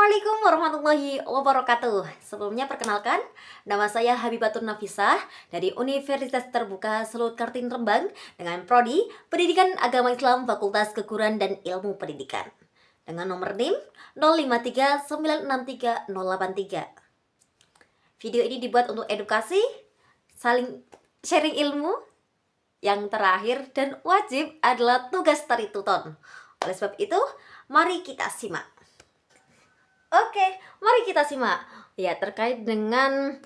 Assalamualaikum warahmatullahi wabarakatuh. Sebelumnya perkenalkan, nama saya Habibatun Nafisah dari Universitas Terbuka Selut Kartini Rembang dengan Prodi Pendidikan Agama Islam Fakultas Keguruan dan Ilmu Pendidikan. Dengan nomor NIM 0539638083. Video ini dibuat untuk edukasi, saling sharing ilmu. Yang terakhir dan wajib adalah tugas tari tuton. Oleh sebab itu, mari kita simak. Oke, mari kita simak. Ya, terkait dengan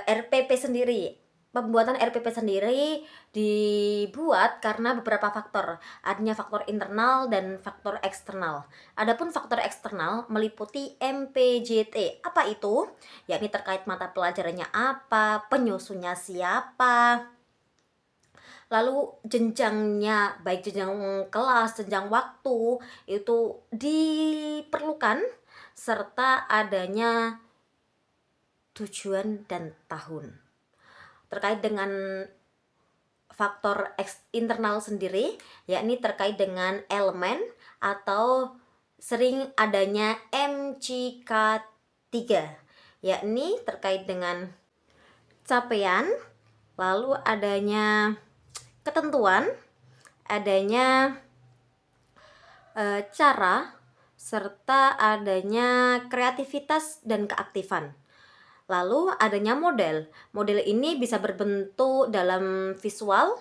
RPP sendiri. Pembuatan RPP sendiri dibuat karena beberapa faktor. Adanya faktor internal dan faktor eksternal. Adapun faktor eksternal meliputi MPJT. Apa itu? Yakni terkait mata pelajarannya apa, penyusunnya siapa, lalu jenjangnya, baik jenjang kelas, jenjang waktu, itu diperlukan, serta adanya tujuan dan tahun. Terkait dengan faktor internal sendiri, yakni terkait dengan elemen atau sering adanya MCK3, yakni terkait dengan capaian, lalu adanya ketentuan, adanya cara, serta adanya kreativitas dan keaktifan. Lalu adanya model. Model ini bisa berbentuk dalam visual,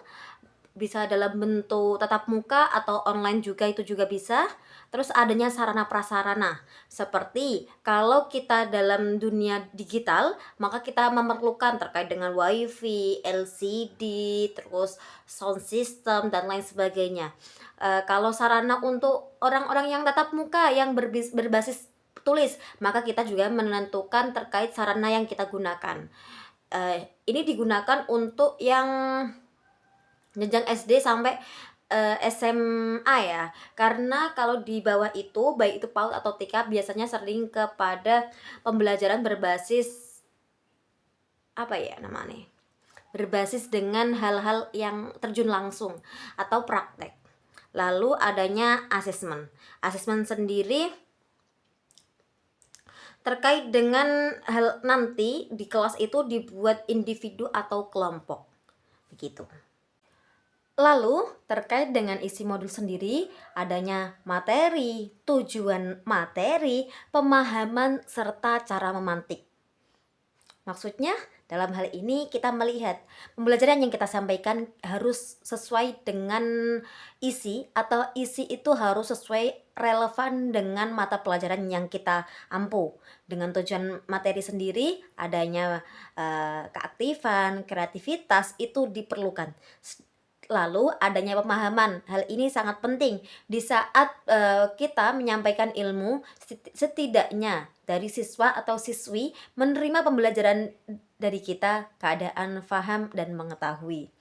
bisa dalam bentuk tatap muka atau online juga, itu juga bisa. Terus adanya sarana prasarana, seperti kalau kita dalam dunia digital, maka kita memerlukan terkait dengan wifi, LCD, terus sound system dan lain sebagainya. Kalau sarana untuk orang-orang yang tatap muka yang berbasis tulis, maka kita juga menentukan terkait sarana yang kita gunakan. Ini digunakan untuk yang jenjang SD sampai SMA ya, karena kalau di bawah itu, baik itu PAUD atau TK, biasanya sering kepada pembelajaran berbasis apa ya namanya, berbasis dengan hal-hal yang terjun langsung atau praktek. Lalu adanya asesmen. Asesmen sendiri terkait dengan hal nanti di kelas itu dibuat individu atau kelompok, begitu. Lalu, terkait dengan isi modul sendiri, adanya materi, tujuan materi, pemahaman, serta cara memantik. Maksudnya, dalam hal ini kita melihat pembelajaran yang kita sampaikan harus sesuai dengan isi, atau isi itu harus sesuai relevan dengan mata pelajaran yang kita ampu. Dengan tujuan materi sendiri, adanya keaktifan, kreativitas itu diperlukan. Lalu adanya pemahaman, hal ini sangat penting di saat kita menyampaikan ilmu, setidaknya dari siswa atau siswi menerima pembelajaran dari kita keadaan paham dan mengetahui.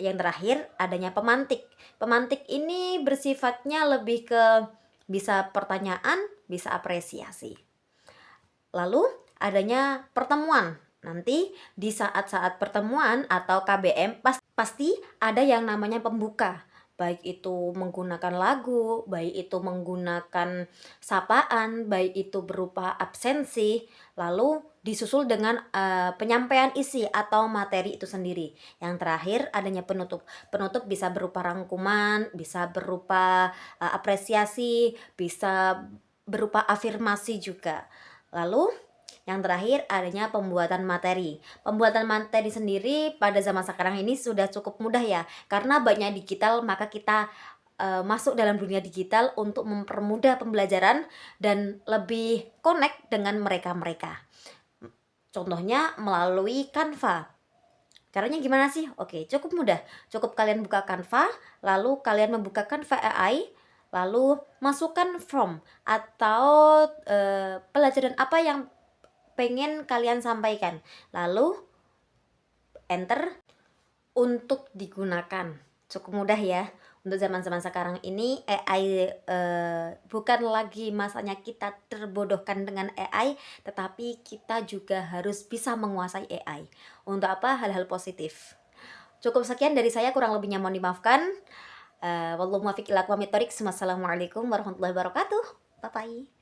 Yang terakhir adanya pemantik. Pemantik ini bersifatnya lebih ke bisa pertanyaan, bisa apresiasi. Lalu adanya pertemuan. Nanti di saat-saat pertemuan atau KBM pasti ada yang namanya pembuka, baik itu menggunakan lagu, baik itu menggunakan sapaan, baik itu berupa absensi, lalu disusul dengan penyampaian isi atau materi itu sendiri. Yang terakhir adanya penutup. Penutup bisa berupa rangkuman, bisa berupa apresiasi, bisa berupa afirmasi juga. Lalu yang terakhir adanya pembuatan materi. Pembuatan materi sendiri pada zaman sekarang ini sudah cukup mudah ya, karena banyak digital, maka kita masuk dalam dunia digital untuk mempermudah pembelajaran dan lebih connect dengan mereka-mereka. Contohnya melalui Canva. Caranya gimana sih? Oke, cukup mudah. Cukup kalian buka Canva, lalu kalian membuka Canva AI, lalu masukkan form atau pelajaran apa yang pengen kalian sampaikan, lalu enter untuk digunakan. Cukup mudah ya. Untuk zaman-zaman sekarang ini AI bukan lagi masanya kita terbodohkan dengan AI, tetapi kita juga harus bisa menguasai AI. Untuk apa? Hal-hal positif. Cukup sekian dari saya, kurang lebihnya mohon dimaafkan. Wallahu muwaffiq ila aqwamit thoriq. Wassalamualaikum warahmatullahi wabarakatuh. Bye bye.